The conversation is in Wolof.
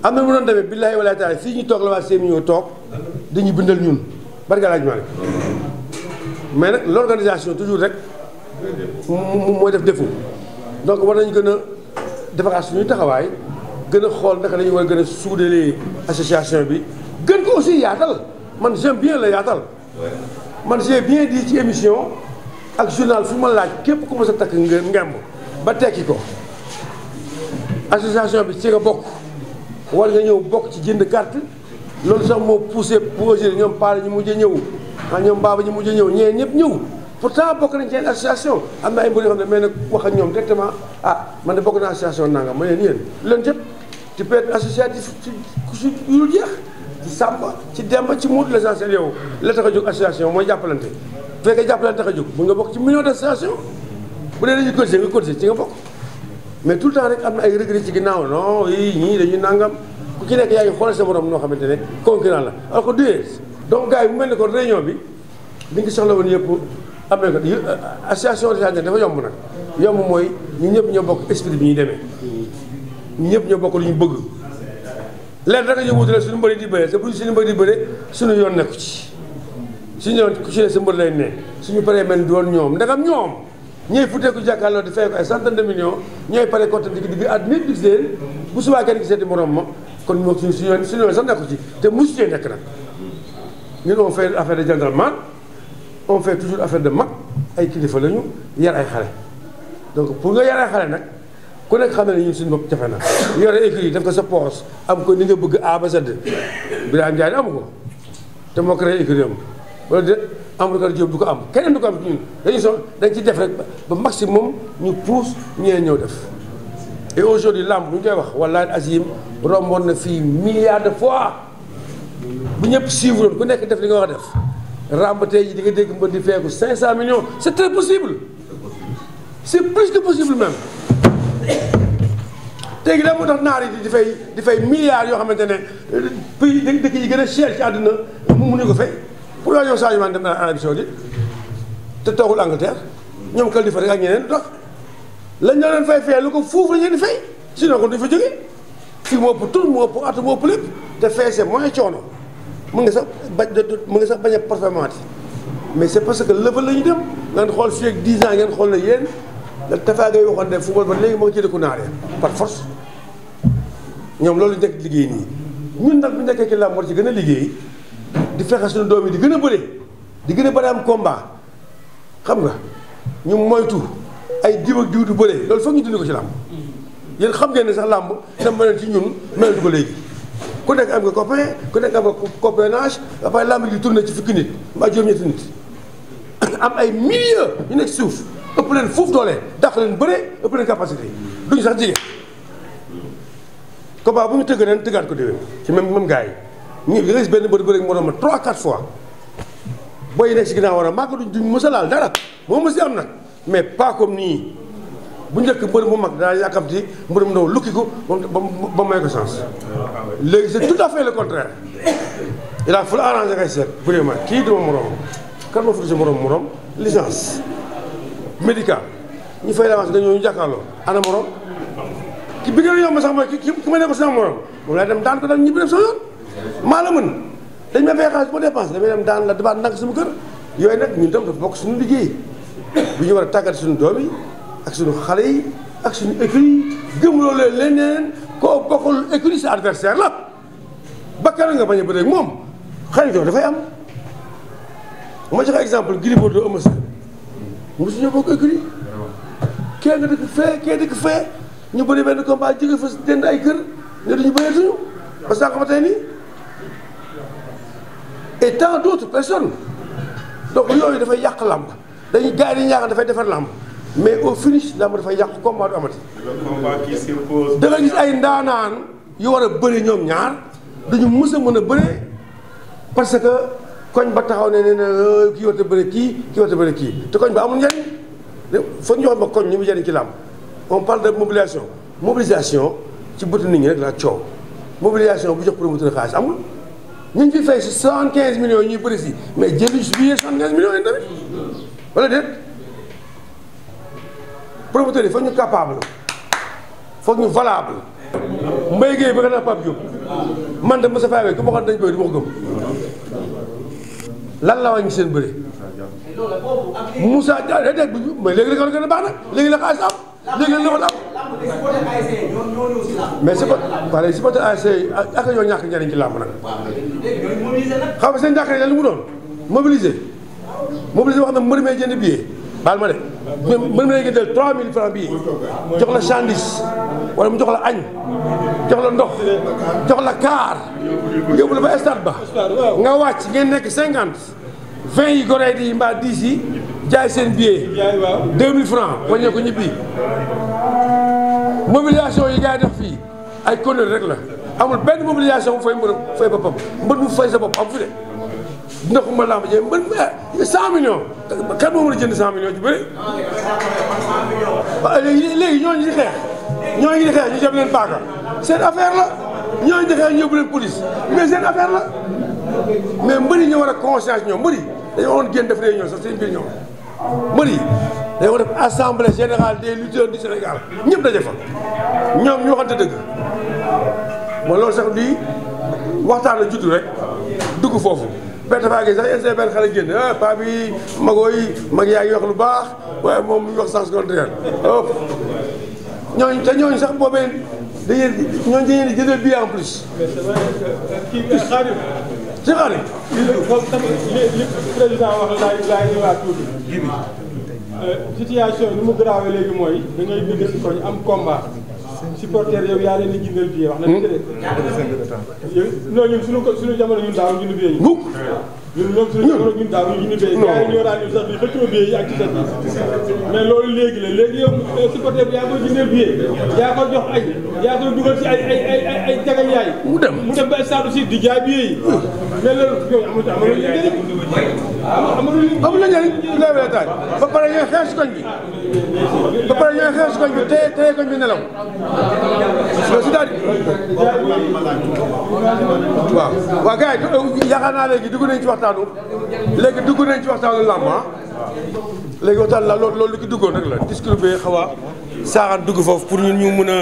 am na mu doon demee billaahi wallaahi taala fii ñu toog la waa CMU ñoo toog dañuy bindal ñun barka laaj maa mais nag l'organisation toujours rek mooy def défaut donc war nañu gën a defaraat suñuy taxawaay gën a xool naka lañu war a gën a suudalee association bi gën ko aussi yaatal man j'aime bien la yaatal man j'ai bien dit ci émission ak journal fu ma laaj képp ku ma sa takk ngemb ba tekki ko association bi ci nga bokk war nga ñëw bokk ci jënd carte loolu sax moo poussé projet ñoom Paale ñu mujj a ñëw ñoom Baba ñu mujj a ñëw ñeen ñëpp ñëw pourtant bokk nañ ci association am na ay mbir yoo xam ne mais nag wax ak ñoom directement man de bokk naa association nangam ma ne yéen leen jëpp tu peux être associatif ci yu jeex ci Samba ci Demba ci Modou l'essentiel yow la tax a jóg association mooy jàppalante bu fekkee jàppalante tax a jóg mun nga bokk ci million d'association bu dee dañuy cotiser nga cotiser ci nga bokk mais tout le temps rek am na ay regret ci ginnaaw non yii ñii dañuy nangam ku ci nekk yaa ngi xoolal sa morom noo xamante ne concurrent la alors que du donc gars yi bu mel ne ko réunion bi li nga soxla woon yëpp amee ko association de dafa yomb nag yomb mooy ñu ñëpp ñoo bokk esprit bi ñuy demee ñu ñëpp ñoo bokk lu ñu bëgg leen rek ñu wutale suñu mbëri di bëree te bu suñu mbëri di bëree suñu yoon nekku ci suñu yoon ku ci ne sa mbër lay ne suñu paree mel doon ñoom ndagam ñoom ñooy futteeku jàkkaarloo di fay ko ay centaine de millions ñooy pare compte digg at nit gis leen bu subaa kenn gisee di morom ma kon moom suñu yoon sax nekku ci te mosu cee nekk nag ñun on fait affaire de gentleman on fait toujours affaire de mag ay kilifa lañu yar ay xale donc pour nga yar ay xale nag ku nekk xam ne ñun suñu bopp jafe na yore écrit def ko sa poos am ko ni nga bëgg A ba Z Birame Ndiaye amu ko te moo créé écrit am wala déet Amadou Diop du ko am keneen du ko am ñun dañ ci def rek ba maximum ñu pousse ñee ñëw def et aujourd'hui lamb bu ñu koy wax wallaahi azim romboon na fii milliards de fois bu ñëpp suivre ku nekk def li nga wax def ramb tey ji di nga dégg mbër di feeku 500 millions c'est très possible c'est plus que possible même tey gi da moo tax naar yi di fay milliards yoo xamante ne pays dëkk yi gën a cher ci àdduna mu mënuñu ko fay pour yoo ñëw Sadio Mané dem na Arabie Saoudite te toogul Angleterre ñoom kal di fa rek ak ñeneen du tax lañ la leen fay lu ko fuuf la ñu di fay sinon kon duñ fa jógee fii moo ëpp tur moo ëpp at moo ëpp lépp te fay c'est moins coono mën nga sax bañ a performant mais c'est parce que level la ñu dem ngeen xool fii ak 10 ans ngeen xool na yéen da Tafa Gueye waxoon ne football ba léegi moo ngi ci dëkku naar par force ñoom loolu nekk liggéey nii ñun nag bu nekkee ci làmb war ci gën a liggéey di fexe suñu doom yi di gën a bëre di gën a bëri am combat xam nga ñu moytu ay diw ak diw du bëre loolu foog ñu dindi ko ci làmb yéen xam ngeen ne sax làmb dem mel ci ñun melatu ko léegi ku nekk am nga copain ku nekk am nga compagnonnage ba pare làmb ji tourné ci fukki nit mbaa juróom-ñetti nit am ay milliers ñu nekk suuf ëpp leen foofu doole dàq leen bëre ëpp leen capacité duñu sax jigéen combat bu ñu tëgg ren tëggaat ko déwén ci même gars yi ñu nga gis benn bëri bëri moroom ma 3-4 fois booy nekk si ginnaaw war a màgg duñ mës a laal dara moo mës si am nag mais pas comme nii bu njëkk mbër mu mag daa yàkkamti mbër mu ndaw lukki ko ba may ko chance léegi c'est tout à fait le contraire il a fallu arranger kay seet vraiment kii duma moroom kan ma futu si moroom licence médical ñu fay l'avance nga ñëw ñu jàkkaarloo ana moroom ki bi gën a yomb sax mooy ki ma ne ko sama moroom moom laay dem daan ko dal ñibbi dem sama yoon maa la mën dañ ma fay xaalis boo dépense damay dem daan la defaat ndànk sama kër yooyu nag ñun tam dafa bokk suñu liggéey bu ñu war a tàggat suñu doom yi ak suñu xale yi ak suñu écurie gëmloo leen leneen koo bokkul écurie sa adversaire la bakkan nga bañ a bëre ak moom xaritoo dafay am ma joxe exemple Gris Bordeaux Eumeu Sène mosu ñoo bokk écurie kee nga dëkk fee kee dëkk fee ñu bëri benn combat jóge fa dend ay kër ne duñu bëreetuñu ba sànq ma tey nii et tant d'autres personnes donc yooyu dafay yàq làmb dañuy gars yi dañuy yàq dafay defar làmb mais au finish làmb dafay yàq combat du amati. da nga gis ay ndaanaan yu war a bëri ñoom ñaar dañu mës a mën a bëre parce que koñ ba taxaw ne na kii war a bëre kii war a bëre kii te koñ ba amul njariñ foog ñu wax ba koñ ñu mu jariñ ci làmb on parle de mobilisation ci bëtu nit ñi rek la coow mobilisation bu jox promoteur xaalis amul. ñu ngi fi fay si 75 millions yi ñuy bëri si mais jëluñ si biir 75 millions yi tamit wala déet promoteurs yi foog ñu capable foog ñu valable Mbaye Gueye bëgg naa Pape Diop man de Moussa Faye ku ma waxoon dañ koy du ma ko gëm lan la wàññi seen bëre Moussa déedéet mais léegi la ko gën a baax nag léegi la xaalis am léegi la lëfal am mais c'est pas pareil supporter ASC ak ñoo ñàkk njëriñ ci làmb nag xam nga seen ñàkk njëriñ lu mu doon mobiliser wax na mbër mee jënd billet baal ma de mbër mee jëndal 3000 francs billet jox la chandis wala mu jox la añ jox la ndox jox la kaar yóbbu la ba stade ba nga wàcc ngeen nekk 50 20 yi goree di mbaa 10 yi jaay seen billet 2000 francs waññee ko ñibbi mobilisation yi gars yi def fii ay conneries rek la amul benn mobilisation bu fay mbër fay boppam mbër bu fay sa bopp am fi de dina ko mën laa ma jël mbër 100 millions kan moo mën a jënd 100 millions ci bëri waaw léegi ñooñu di xeex ñu jëm leen paaka seen affaire la ñooñu di xeex ñu yóbbu leen police mais seen affaire la mais mbëri ñu war a conscience ñoom mbëri dañoo waroon génn def réunion sax seen biir ñoom mbëri dañoo war a def assemblée générale des lutteurs du Sénégal ñëpp daje fa ñoom ñu waxante dëgg mooy loolu sax lii waxtaan la juddu rek dugg foofu benn dafaa gis sax yenn benn xale génn paa bi magoo yi mag yaa ngi wax lu baax waaye moom mu ngi wax sens contraire ñooñu sax boobee ñooñu dañuy jëndee billet en plus. mais c'est vrai que kii Xaadim. si Xaadim. foofu tamit li président wax laay ñëwaat tuuti. situation ni mu garaawee léegi mooy da ngay dugg si koñ am combat. supporter yow yaa leen di jëndal billet wax na dëgg de. non ñun suñu jamono ñun daaw jënd billet yi. ñun ñoom suñu jamono ñun daaw ñu jënd billet yi. gars yi ñoo daan ñu sax di xëccoo billet yi ak ci set bi. mais loolu léegi la léegi yow supporter bi yaa koy jëndal billet yaa koy jox añ yaa koy dugal ci ay jagañ yaay. mu dem ba stade aussi di jaay billet yi. mais loolu yooyu amul njëriñ. amul njëriñ ba pare ñooy xeex si koñ bi téye koñ bi nelaw loolu si daal waaw gars yi yaakaar naa léegi dugg nañ ci waxtaanu làmb léegi waxtaan la loolu li ki duggoon rek la discours bi xaw a saaxaan dugg foofu pour ñun ñu mën a